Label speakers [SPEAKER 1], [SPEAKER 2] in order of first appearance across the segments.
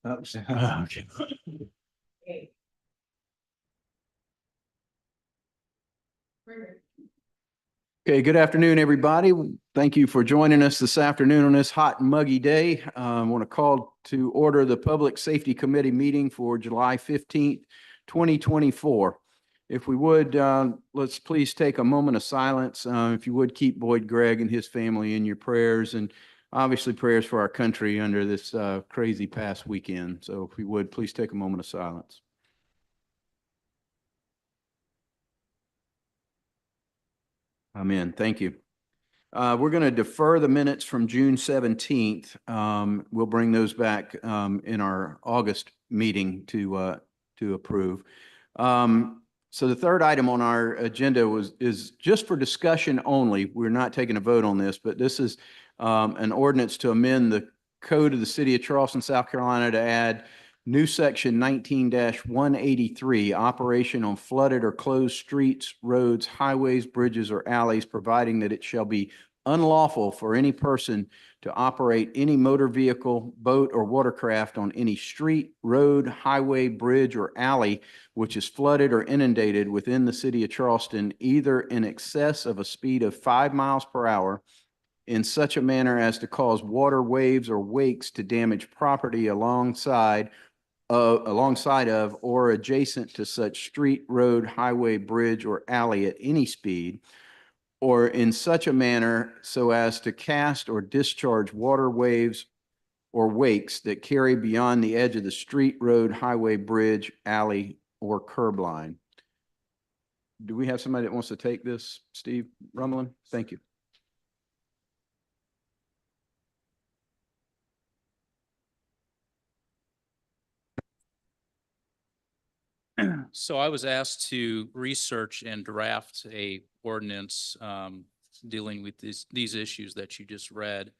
[SPEAKER 1] Oops.
[SPEAKER 2] Okay. Okay, good afternoon, everybody. Thank you for joining us this afternoon on this hot and muggy day. I want to call to order the Public Safety Committee meeting for July 15th, 2024. If we would, let's please take a moment of silence. If you would, keep Boyd Gregg and his family in your prayers, and obviously prayers for our country under this crazy past weekend. So if we would, please take a moment of silence. Amen. Thank you. We're going to defer the minutes from June 17th. We'll bring those back in our August meeting to approve. So the third item on our agenda is just for discussion only. We're not taking a vote on this, but this is an ordinance to amend the code of the city of Charleston, South Carolina, to add new section 19-183, operation on flooded or closed streets, roads, highways, bridges, or alleys, providing that it shall be unlawful for any person to operate any motor vehicle, boat, or watercraft on any street, road, highway, bridge, or alley which is flooded or inundated within the city of Charleston, either in excess of a speed of 5 miles per hour, in such a manner as to cause water, waves, or wakes to damage property alongside of or adjacent to such street, road, highway, bridge, or alley at any speed, or in such a manner so as to cast or discharge water, waves, or wakes that carry beyond the edge of the street, road, highway, bridge, alley, or curb line. Do we have somebody that wants to take this? Steve Rumlin? Thank you.
[SPEAKER 3] So I was asked to research and draft a ordinance dealing with these issues that you just read.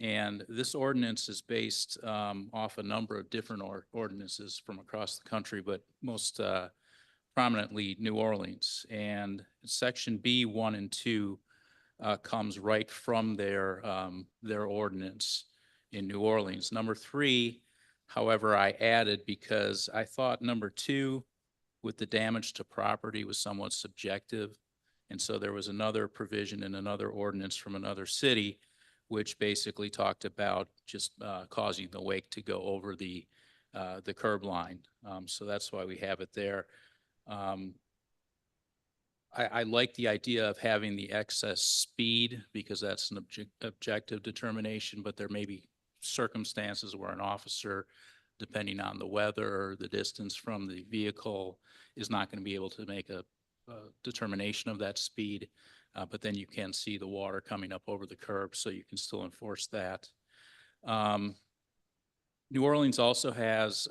[SPEAKER 3] And this ordinance is based off a number of different ordinances from across the country, but most prominently New Orleans. And section B 1 and 2 comes right from their ordinance in New Orleans. Number 3, however, I added because I thought number 2 with the damage to property was somewhat subjective. And so there was another provision in another ordinance from another city, which basically talked about just causing the wake to go over the curb line. So that's why we have it there. I like the idea of having the excess speed because that's an objective determination, but there may be circumstances where an officer, depending on the weather or the distance from the vehicle, is not going to be able to make a determination of that speed. But then you can see the water coming up over the curb, so you can still enforce that. New Orleans also has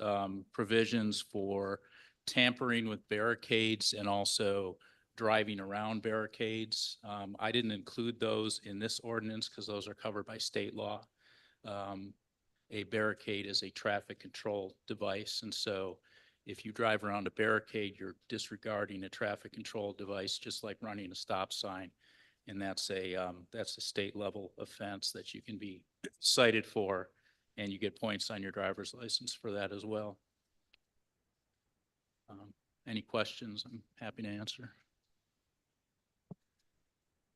[SPEAKER 3] provisions for tampering with barricades and also driving around barricades. I didn't include those in this ordinance because those are covered by state law. A barricade is a traffic control device, and so if you drive around a barricade, you're disregarding a traffic control device, just like running a stop sign. And that's a state level offense that you can be cited for, and you get points on your driver's license for that as well. Any questions? I'm happy to answer.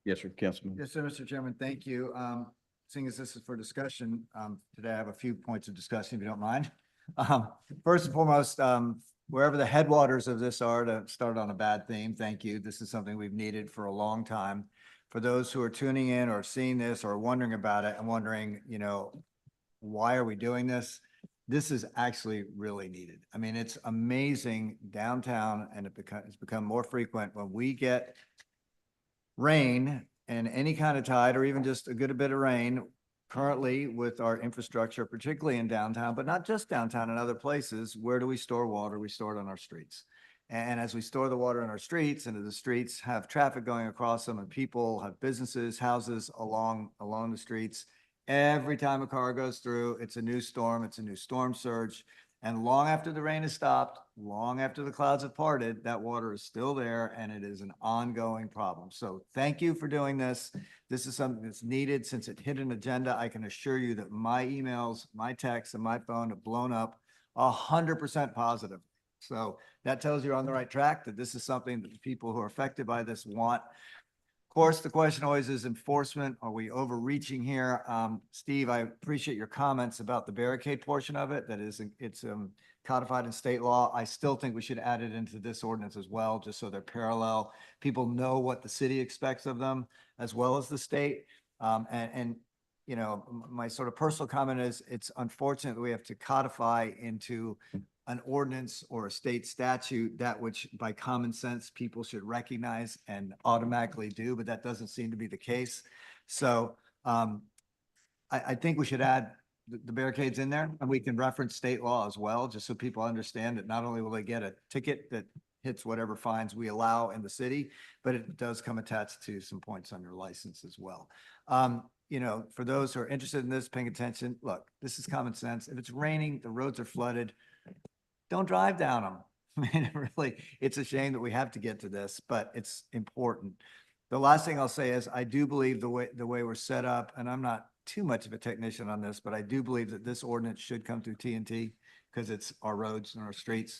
[SPEAKER 2] Yes, sir, Councilman.
[SPEAKER 1] Yes, sir, Mr. Chairman. Thank you. Seeing as this is for discussion, today I have a few points of discussion, if you don't mind. First and foremost, wherever the headwaters of this are, to start on a bad theme, thank you. This is something we've needed for a long time. For those who are tuning in or seeing this or wondering about it and wondering, why are we doing this? This is actually really needed. I mean, it's amazing downtown, and it's become more frequent when we get rain and any kind of tide, or even just a good bit of rain. Currently with our infrastructure, particularly in downtown, but not just downtown and other places, where do we store water? We store it on our streets. And as we store the water in our streets, and the streets have traffic going across them, and people have businesses, houses along the streets, every time a car goes through, it's a new storm, it's a new storm surge. And long after the rain has stopped, long after the clouds have parted, that water is still there, and it is an ongoing problem. So thank you for doing this. This is something that's needed since it hit an agenda. I can assure you that my emails, my texts, and my phone have blown up 100% positive. So that tells you're on the right track, that this is something that the people who are affected by this want. Of course, the question always is enforcement. Are we overreaching here? Steve, I appreciate your comments about the barricade portion of it. That is, it's codified in state law. I still think we should add it into this ordinance as well, just so they're parallel. People know what the city expects of them as well as the state. And you know, my sort of personal comment is it's unfortunate that we have to codify into an ordinance or a state statute that which by common sense people should recognize and automatically do, but that doesn't seem to be the case. So I think we should add the barricades in there, and we can reference state law as well, just so people understand that not only will they get a ticket that hits whatever fines we allow in the city, but it does come attached to some points on your license as well. You know, for those who are interested in this, paying attention, look, this is common sense. If it's raining, the roads are flooded, don't drive down them. I mean, really, it's a shame that we have to get to this, but it's important. The last thing I'll say is I do believe the way we're set up, and I'm not too much of a technician on this, but I do believe that this ordinance should come through TNT because it's our roads and our streets.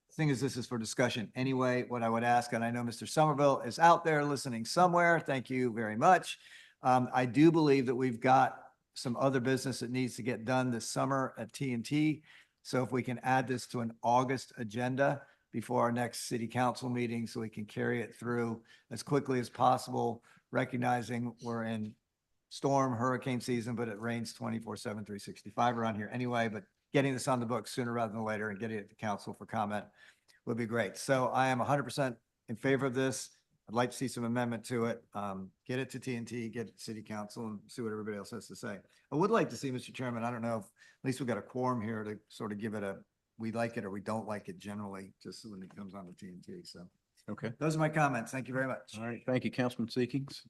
[SPEAKER 1] The thing is, this is for discussion anyway. What I would ask, and I know Mr. Somerville is out there listening somewhere. Thank you very much. I do believe that we've got some other business that needs to get done this summer at TNT. So if we can add this to an August agenda before our next city council meeting, so we can carry it through as quickly as possible, recognizing we're in storm, hurricane season, but it rains 24/7, 365 around here anyway, but getting this on the books sooner rather than later and getting it to council for comment would be great. So I am 100% in favor of this. I'd like to see some amendment to it. Get it to TNT, get it to city council, and see what everybody else has to say. I would like to see, Mr. Chairman, I don't know if, at least we've got a quorum here to sort of give it a, we like it or we don't like it generally, just when it comes on to TNT. So
[SPEAKER 2] Okay.
[SPEAKER 1] those are my comments. Thank you very much.
[SPEAKER 2] All right. Thank you, Councilman Seekings.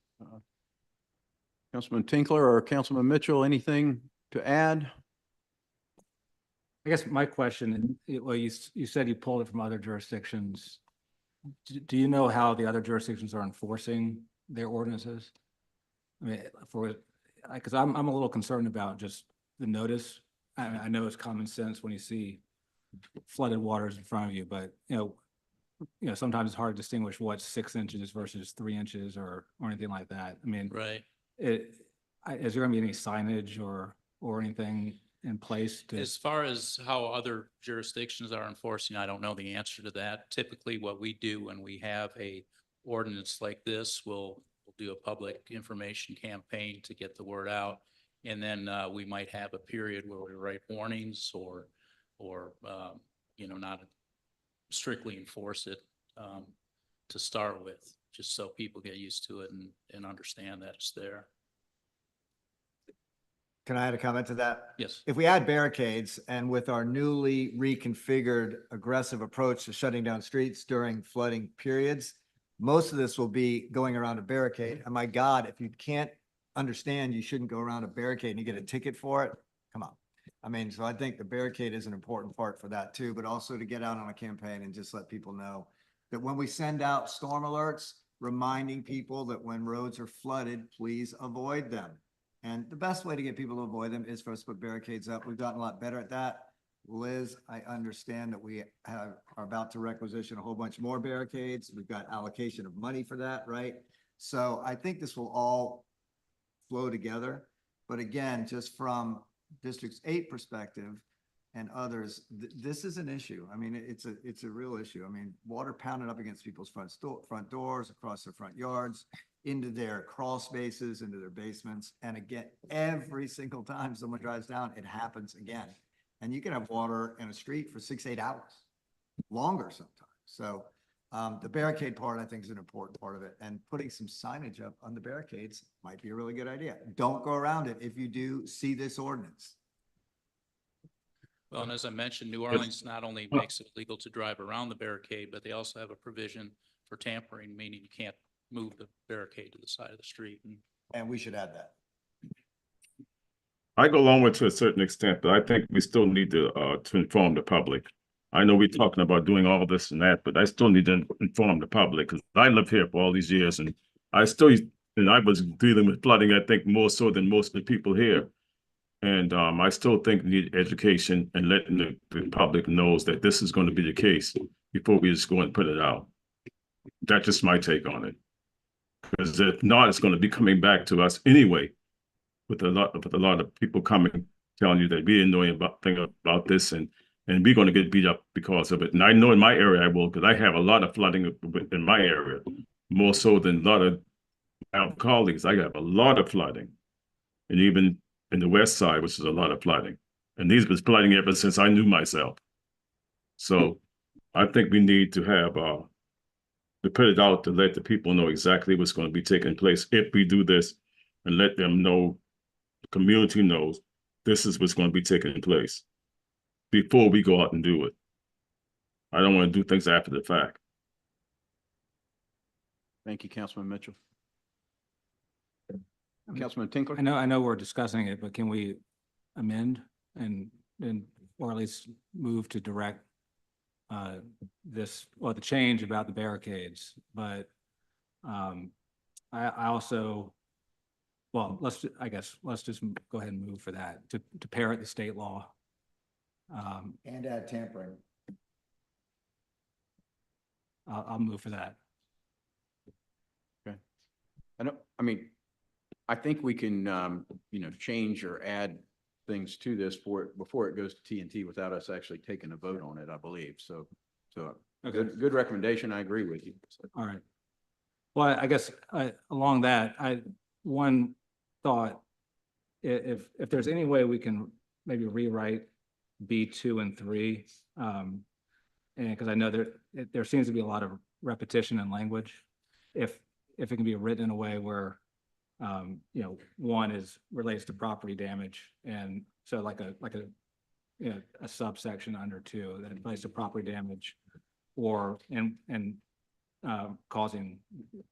[SPEAKER 2] Councilman Tinkler or Councilman Mitchell, anything to add?
[SPEAKER 4] I guess my question, well, you said you pulled it from other jurisdictions. Do you know how the other jurisdictions are enforcing their ordinances? I mean, because I'm a little concerned about just the notice. I know it's common sense when you see flooded waters in front of you, but you know, sometimes it's hard to distinguish what's 6 inches versus 3 inches or anything like that. I mean,
[SPEAKER 3] Right.
[SPEAKER 4] is there gonna be any signage or anything in place to?
[SPEAKER 3] As far as how other jurisdictions are enforcing, I don't know the answer to that. Typically, what we do when we have a ordinance like this, we'll do a public information campaign to get the word out. And then we might have a period where we write warnings or you know, not strictly enforce it to start with, just so people get used to it and understand that it's there.
[SPEAKER 1] Can I add a comment to that?
[SPEAKER 3] Yes.
[SPEAKER 1] If we add barricades and with our newly reconfigured aggressive approach to shutting down streets during flooding periods, most of this will be going around a barricade. And my God, if you can't understand, you shouldn't go around a barricade and you get a ticket for it. Come on. I mean, so I think the barricade is an important part for that too, but also to get out on a campaign and just let people know that when we send out storm alerts, reminding people that when roads are flooded, please avoid them. And the best way to get people to avoid them is for us to put barricades up. We've gotten a lot better at that. Liz, I understand that we are about to requisition a whole bunch more barricades. We've got allocation of money for that, right? So I think this will all flow together. But again, just from District 8 perspective and others, this is an issue. I mean, it's a real issue. I mean, water pounded up against people's front doors, across their front yards, into their crawl spaces, into their basements. And again, every single time someone drives down, it happens again. And you can have water in a street for 6-8 hours, longer sometimes. So the barricade part, I think, is an important part of it. And putting some signage up on the barricades might be a really good idea. Don't go around it if you do see this ordinance.
[SPEAKER 3] Well, and as I mentioned, New Orleans not only makes it legal to drive around the barricade, but they also have a provision for tampering, meaning you can't move the barricade to the side of the street.
[SPEAKER 1] And we should add that.
[SPEAKER 5] I go along with it to a certain extent, but I think we still need to inform the public. I know we're talking about doing all this and that, but I still need to inform the public because I lived here for all these years and I was dealing with flooding, I think more so than most of the people here. And I still think we need education and letting the public knows that this is going to be the case before we just go and put it out. That's just my take on it. Because if not, it's going to be coming back to us anyway, with a lot of people coming telling you that we didn't know anything about this, and we're going to get beat up because of it. And I know in my area I will, because I have a lot of flooding in my area, more so than a lot of my colleagues. I have a lot of flooding, and even in the west side, which is a lot of flooding. And these was flooding ever since I knew myself. So I think we need to have to put it out to let the people know exactly what's going to be taking place if we do this, and let them know, the community knows this is what's going to be taking place before we go out and do it. I don't want to do things after the fact.
[SPEAKER 2] Thank you, Councilman Mitchell. Councilman Tinkler?
[SPEAKER 4] I know we're discussing it, but can we amend and, or at least move to direct the change about the barricades, but I also, well, let's just go ahead and move for that, to parrot the state law.
[SPEAKER 1] And add tampering.
[SPEAKER 4] I'll move for that.
[SPEAKER 2] I think we can, change or add things to this before it goes to TNT without us actually taking a vote on it, I believe. So
[SPEAKER 4] Okay.
[SPEAKER 2] good recommendation. I agree with you.
[SPEAKER 4] All right. Well, I guess along that, one thought, if there's any way we can maybe rewrite B2 and 3, and because I know there seems to be a lot of repetition in language, if it can be written in a way where one relates to property damage, and so like a subsection under 2 that relates to property damage, or causing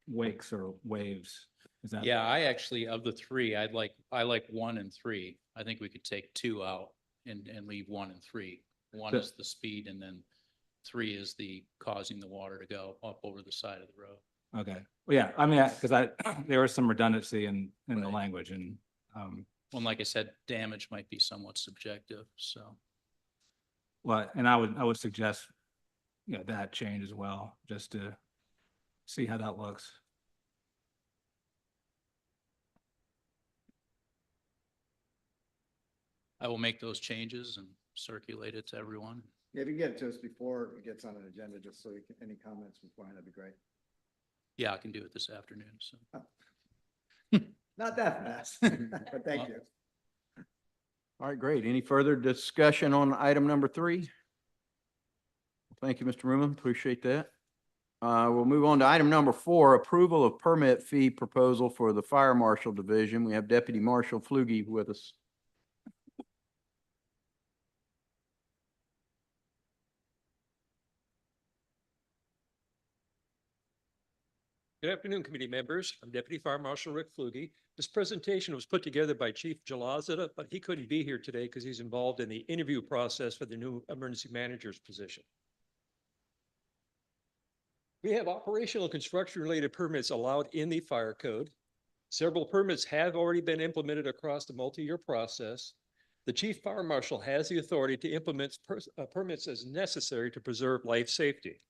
[SPEAKER 4] wakes or waves. Is that?
[SPEAKER 3] Yeah, I actually, of the 3, I like 1 and 3. I think we could take 2 out and leave 1 and 3. 1 is the speed, and then 3 is the causing the water to go up over the side of the road.
[SPEAKER 4] Okay. Well, yeah, I mean, because there was some redundancy in the
[SPEAKER 3] Right.
[SPEAKER 4] language, and
[SPEAKER 3] Well, like I said, damage might be somewhat subjective, so.
[SPEAKER 4] well, and I would suggest, that change as well, just to see how that looks.
[SPEAKER 3] I will make those changes and circulate it to everyone.
[SPEAKER 1] Yeah, if you can get it to us before it gets on an agenda, just so any comments beforehand, that'd be great.
[SPEAKER 3] Yeah, I can do it this afternoon, so.
[SPEAKER 1] Not that fast, but thank you.
[SPEAKER 2] All right, great. Any further discussion on item number 3? Thank you, Mr. Ruman. Appreciate that. We'll move on to item number 4, approval of permit fee proposal for the Fire Marshal Division. We have Deputy Marshal Flugie with us.
[SPEAKER 6] Good afternoon, committee members. I'm Deputy Fire Marshal Rick Flugie. This presentation was put together by Chief Jalazada, but he couldn't be here today because he's involved in the interview process for the new emergency manager's position. We have operational construction related permits allowed in the fire code. Several permits have already been implemented across the multi-year process. The Chief Fire Marshal has the authority to implement permits as necessary to preserve life safety.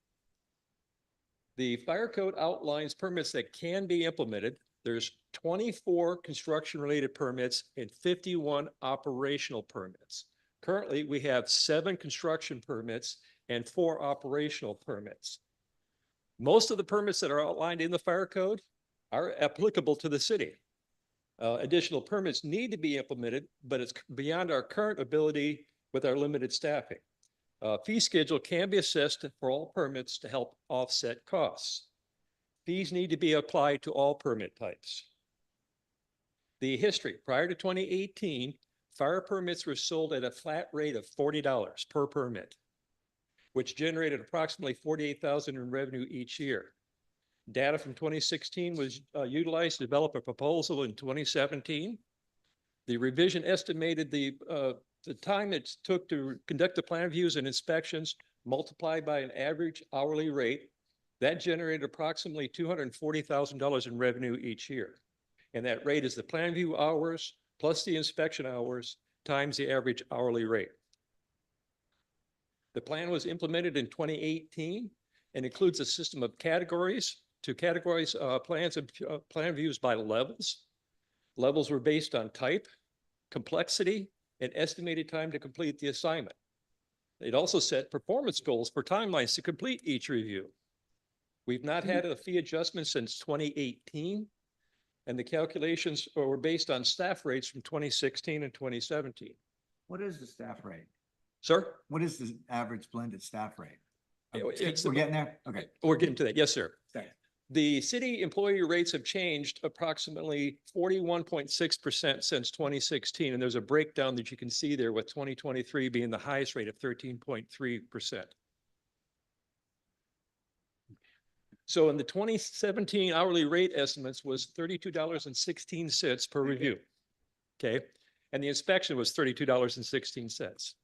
[SPEAKER 6] The fire code outlines permits that can be implemented. There's 24 construction-related permits and 51 operational permits. Currently, we have 7 construction permits and 4 operational permits. Most of the permits that are outlined in the fire code are applicable to the city. Additional permits need to be implemented, but it's beyond our current ability with our limited staffing. Fee schedule can be assessed for all permits to help offset costs. Fees need to be applied to all permit types. The history: prior to 2018, fire permits were sold at a flat rate of $40 per permit, which generated approximately $48,000 in revenue each year. Data from 2016 was utilized to develop a proposal in 2017. The revision estimated the time it took to conduct the plan views and inspections multiplied by an average hourly rate. That generated approximately $240,000 in revenue each year. And that rate is the plan view hours plus the inspection hours times the average hourly rate. The plan was implemented in 2018 and includes a system of categories to categorize plans and plan views by levels. Levels were based on type, complexity, and estimated time to complete the assignment. It also set performance goals for timelines to complete each review. We've not had a fee adjustment since 2018, and the calculations were based on staff rates from 2016 and 2017.
[SPEAKER 1] What is the staff rate?
[SPEAKER 6] Sir?
[SPEAKER 1] What is the average blended staff rate?
[SPEAKER 6] It's-
[SPEAKER 1] We're getting there? Okay.
[SPEAKER 6] We're getting to that. Yes, sir.
[SPEAKER 1] Thanks.
[SPEAKER 6] The city employee rates have changed approximately 41.6% since 2016. And there's a breakdown that you can see there with 2023 being the highest rate of 13.3%. So in the 2017 hourly rate estimates was $32.16 per review. Okay. And the inspection was $32.16.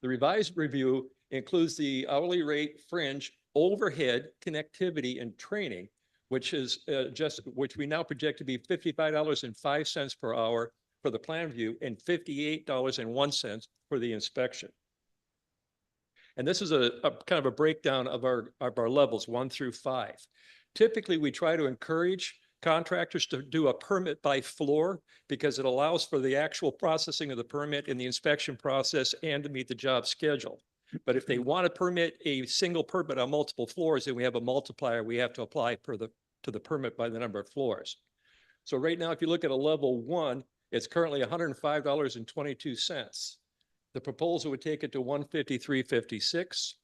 [SPEAKER 6] The revised review includes the hourly rate fringe, overhead, connectivity, and training, which is which we now project to be $55.05 per hour for the plan review and $58.01 for the inspection. And this is a kind of a breakdown of our levels 1 through 5. Typically, we try to encourage contractors to do a permit by floor because it allows for the actual processing of the permit in the inspection process and to meet the job schedule. But if they want to permit a single permit on multiple floors, then we have a multiplier we have to apply to the permit by the number of floors. So right now, if you look at a level 1, it's currently $105.22. The proposal would take it to $153.56.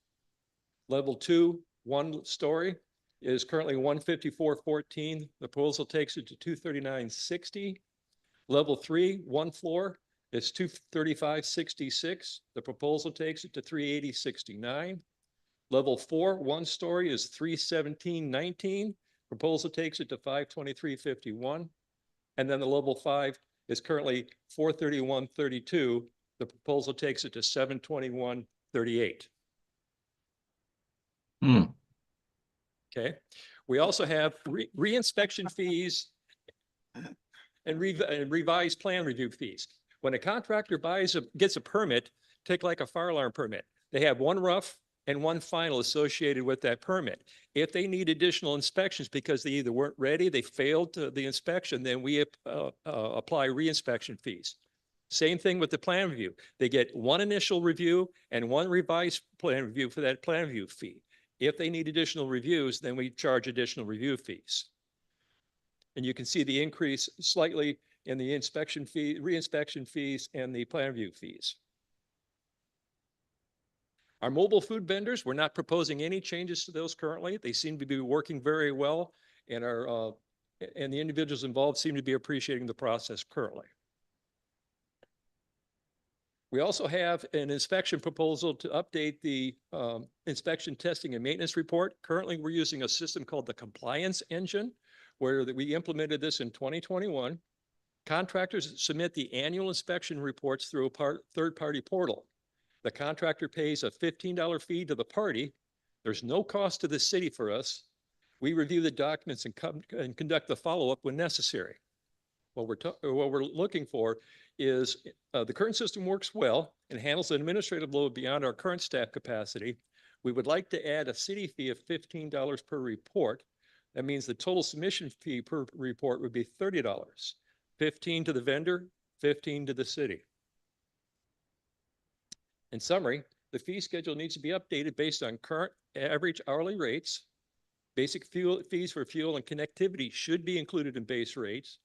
[SPEAKER 6] Level 2, 1 story, is currently $154.14. The proposal takes it to $239.60. Level 3, 1 floor, is $235.66. The proposal takes it to $380.69. Level 4, 1 story, is $317.19. Proposal takes it to $523.51. And then the level 5 is currently $431.32. The proposal takes it to $721.38. Okay. We also have re-inspection fees and revised plan review fees. When a contractor gets a permit, take like a fire alarm permit, they have 1 rough and 1 final associated with that permit. If they need additional inspections because they either weren't ready, they failed the inspection, then we apply re-inspection fees. Same thing with the plan review. They get 1 initial review and 1 revised plan review for that plan review fee. If they need additional reviews, then we charge additional review fees. And you can see the increase slightly in the inspection fee, re-inspection fees, and the plan review fees. Our mobile food vendors, we're not proposing any changes to those currently. They seem to be working very well, and the individuals involved seem to be appreciating the process currently. We also have an inspection proposal to update the inspection testing and maintenance report. Currently, we're using a system called the Compliance Engine, where we implemented this in 2021. Contractors submit the annual inspection reports through a third-party portal. The contractor pays a $15 fee to the party. There's no cost to the city for us. We review the documents and conduct the follow-up when necessary. What we're looking for is the current system works well and handles the administrative load beyond our current staff capacity. We would like to add a city fee of $15 per report. That means the total submission fee per report would be $30, $15 to the vendor, $15 to the city. In summary, the fee schedule needs to be updated based on current average hourly rates. Basic fees for fuel and connectivity should be included in base rates.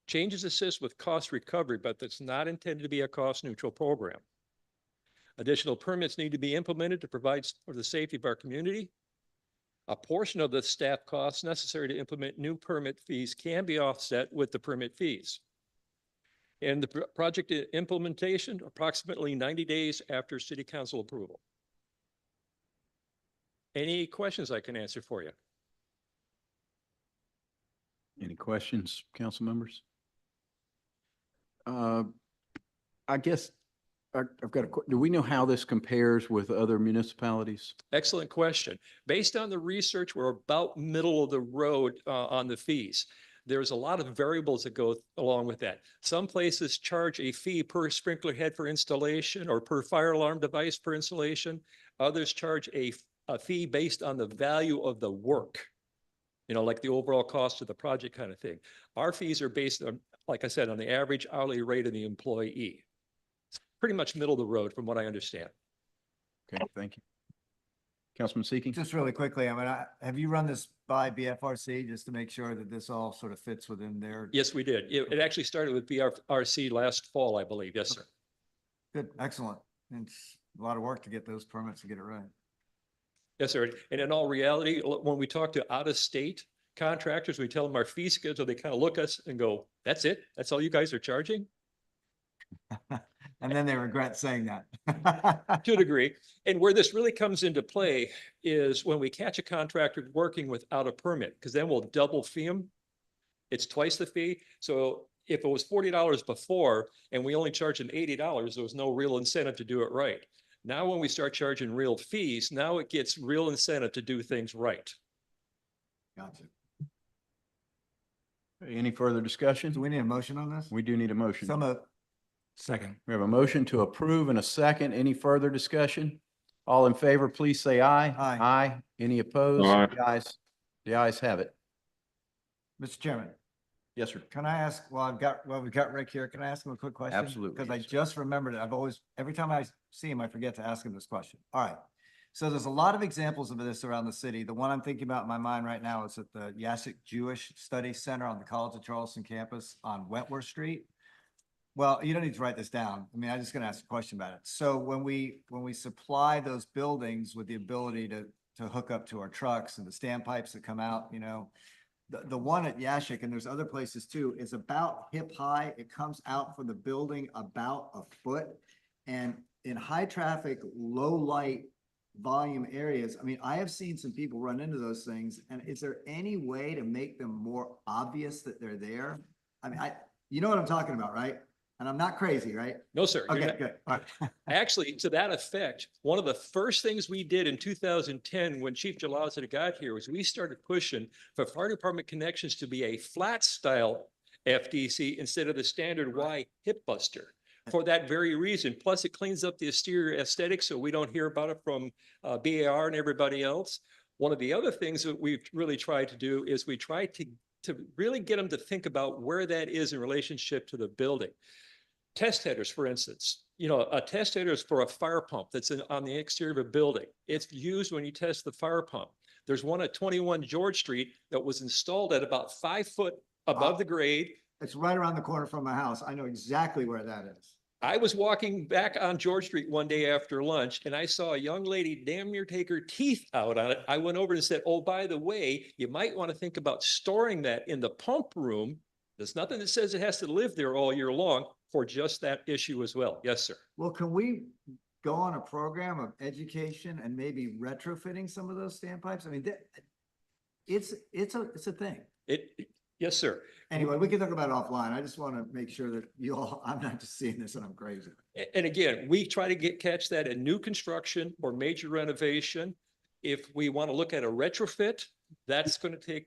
[SPEAKER 6] Changes assist with cost recovery, but that's not intended to be a cost-neutral program. Additional permits need to be implemented to provide for the safety of our community. A portion of the staff costs necessary to implement new permit fees can be offset with the permit fees. And the project implementation approximately 90 days after City Council approval. Any questions I can answer for you?
[SPEAKER 2] Any questions, council members? I guess I've got do we know how this compares with other municipalities?
[SPEAKER 6] Excellent question. Based on the research, we're about middle of the road on the fees. There's a lot of variables that go along with that. Some places charge a fee per sprinkler head for installation or per fire alarm device per installation. Others charge a fee based on the value of the work, you know, like the overall cost of the project kind of thing. Our fees are based on, like I said, on the average hourly rate of the employee. It's pretty much middle of the road from what I understand.
[SPEAKER 2] Okay, thank you. Councilman Seeking?
[SPEAKER 1] Just really quickly, I mean, have you run this by BFRC just to make sure that this all sort of fits within their?
[SPEAKER 6] Yes, we did. It actually started with BRC last fall, I believe. Yes, sir.
[SPEAKER 1] Good, excellent. It's a lot of work to get those permits to get it right.
[SPEAKER 6] Yes, sir. And in all reality, when we talk to out-of-state contractors, we tell them our fee schedule, they kind of look at us and go, that's it? That's all you guys are charging?
[SPEAKER 1] And then they regret saying that.
[SPEAKER 6] To a degree. And where this really comes into play is when we catch a contractor working without a permit, because then we'll double fee them. It's twice the fee. So if it was $40 before and we only charged them $80, there was no real incentive to do it right. Now, when we start charging real fees, now it gets real incentive to do things right.
[SPEAKER 1] Gotcha.
[SPEAKER 2] Any further discussion?
[SPEAKER 1] Do we need a motion on this?
[SPEAKER 2] We do need a motion.
[SPEAKER 1] Some of,
[SPEAKER 4] Second.
[SPEAKER 2] We have a motion to approve and a second. Any further discussion? All in favor, please say aye.
[SPEAKER 1] Aye.
[SPEAKER 2] Aye. Any opposed?
[SPEAKER 5] Aye.
[SPEAKER 2] The ayes have it.
[SPEAKER 1] Mr. Chairman,
[SPEAKER 2] Yes, sir.
[SPEAKER 1] can I ask, we've got Rick here. Can I ask him a quick question?
[SPEAKER 2] Absolutely,
[SPEAKER 1] Because I
[SPEAKER 2] yes, sir.
[SPEAKER 1] just remembered it. I've always, every time I see him, I forget to ask him this question. All right. So there's a lot of examples of this around the city. The one I'm thinking about in my mind right now is at the Yasik Jewish Study Center on the College of Charleston campus on Wentworth Street. Well, you don't need to write this down. I mean, I'm just gonna ask a question about it. So when we supply those buildings with the ability to hook up to our trucks and the standpipes that come out, you know, the one at Yashik, and there's other places too, is about hip high. It comes out from the building about a foot. And in high traffic, low light volume areas, I mean, I have seen some people run into those things. And is there any way to make them more obvious that they're there? I mean, you know what I'm talking about, right? And I'm not crazy, right?
[SPEAKER 6] No, sir. you're
[SPEAKER 1] Okay,
[SPEAKER 6] not.
[SPEAKER 1] good. All right.
[SPEAKER 6] Actually, to that effect, one of the first things we did in 2010 when Chief Jalazza got here was we started pushing for fire department connections to be a flat style FDC instead of the standard Y hip buster. For that very reason. Plus, it cleans up the exterior aesthetics so we don't hear about it from BAR and everybody else. One of the other things that we've really tried to do is we try to really get them to think about where that is in relationship to the building. Test headers, for instance, you know, a test header is for a fire pump that's on the exterior of a building. It's used when you test the fire pump. There's one at 21 George Street that was installed at about 5 foot above the grade.
[SPEAKER 1] It's right around the corner from my house. I know exactly where that is.
[SPEAKER 6] I was walking back on George Street one day after lunch and I saw a young lady damn near take her teeth out on it. I went over and said, oh, by the way, you might want to think about storing that in the pump room. There's nothing that says it has to live there all year long for just that issue as well. Yes, sir.
[SPEAKER 1] Well, can we go on a program of education and maybe retrofitting some of those standpipes? I mean, it's a thing.
[SPEAKER 6] Yes, sir.
[SPEAKER 1] Anyway, we can talk about it offline. I just want to make sure that you all, I'm not just seeing this and I'm crazy.
[SPEAKER 6] And again, we try to catch that in new construction or major renovation. If we want to look at a retrofit, that's going to take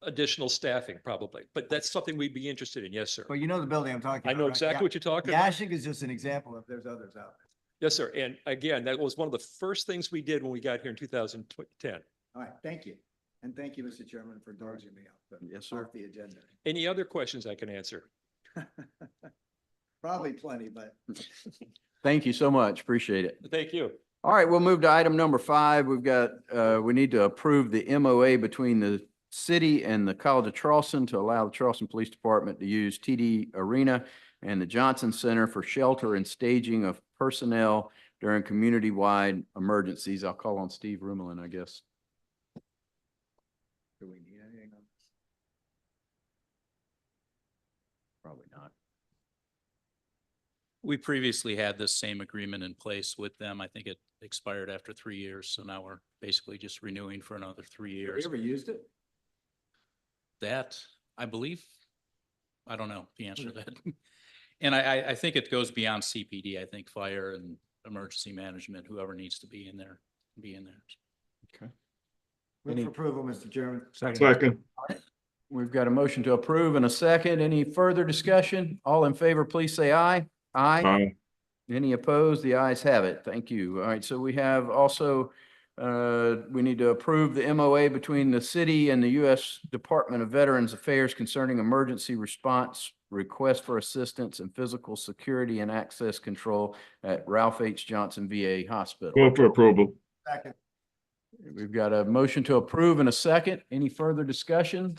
[SPEAKER 6] additional staffing probably, but that's something we'd be interested in. Yes, sir.
[SPEAKER 1] Well, you know the building I'm talking
[SPEAKER 6] I
[SPEAKER 1] about.
[SPEAKER 6] know
[SPEAKER 1] right?
[SPEAKER 6] exactly what you're talking about.
[SPEAKER 1] Yashik is just an example of there's others out there.
[SPEAKER 6] Yes, sir. And again, that was one of the first things we did when we got here in 2010.
[SPEAKER 1] All right, thank you. And thank you, Mr. Chairman, for dodging me
[SPEAKER 2] Yes, sir.
[SPEAKER 1] off the agenda.
[SPEAKER 6] Any other questions I can answer?
[SPEAKER 1] Probably plenty, but
[SPEAKER 2] Thank you so much. Appreciate it.
[SPEAKER 6] Thank you.
[SPEAKER 2] All right, we'll move to item number 5. We've got, we need to approve the MOA between the city and the College of Charleston to allow the Charleston Police Department to use TD Arena and the Johnson Center for shelter and staging of personnel during community-wide emergencies. I'll call on Steve Rumelin, I guess.
[SPEAKER 1] do we need anything on this?
[SPEAKER 2] Probably not.
[SPEAKER 3] We previously had this same agreement in place with them. I think it expired after 3 years. So now we're basically just renewing for another 3
[SPEAKER 1] Have
[SPEAKER 3] years.
[SPEAKER 1] you ever used it?
[SPEAKER 3] That, I believe, I don't know the answer to that. And I think it goes beyond CPD. I think fire and emergency management, whoever needs to be in there, be in there.
[SPEAKER 2] Okay.
[SPEAKER 1] Move
[SPEAKER 2] Any-
[SPEAKER 1] for approval, Mr. Chairman.
[SPEAKER 4] Second.
[SPEAKER 5] Second.
[SPEAKER 2] We've got a motion to approve and a second. Any further discussion? All in favor, please say aye. Aye. Any opposed? The ayes have it. Thank you. All right, so we have also, we need to approve the MOA between the city and the U.S. Department of Veterans Affairs concerning emergency response, request for assistance and physical security and access control at Ralph H. Johnson VA Hospital.
[SPEAKER 5] Move for approval.
[SPEAKER 1] Second.
[SPEAKER 2] We've got a motion to approve and a second. Any further discussion?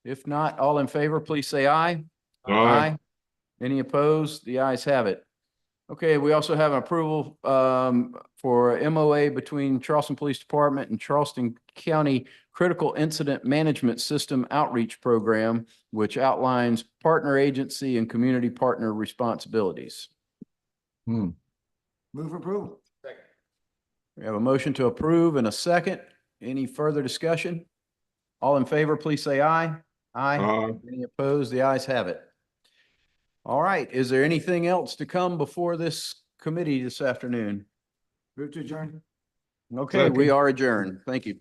[SPEAKER 2] If not, all in favor, please say aye.
[SPEAKER 5] Aye.
[SPEAKER 2] Any opposed? The ayes have it. Okay, we also have an approval for MOA between Charleston Police Department and Charleston County Critical Incident Management System Outreach Program, which outlines partner agency and community partner responsibilities.
[SPEAKER 1] Move for approval.
[SPEAKER 2] We have a motion to approve and a second. Any further discussion? All in favor, please say aye.
[SPEAKER 5] Aye.
[SPEAKER 2] Any opposed? The ayes have it. All right. Is there anything else to come before this committee this afternoon?
[SPEAKER 1] Move to adjourn.
[SPEAKER 2] Okay, we are adjourned. Thank you.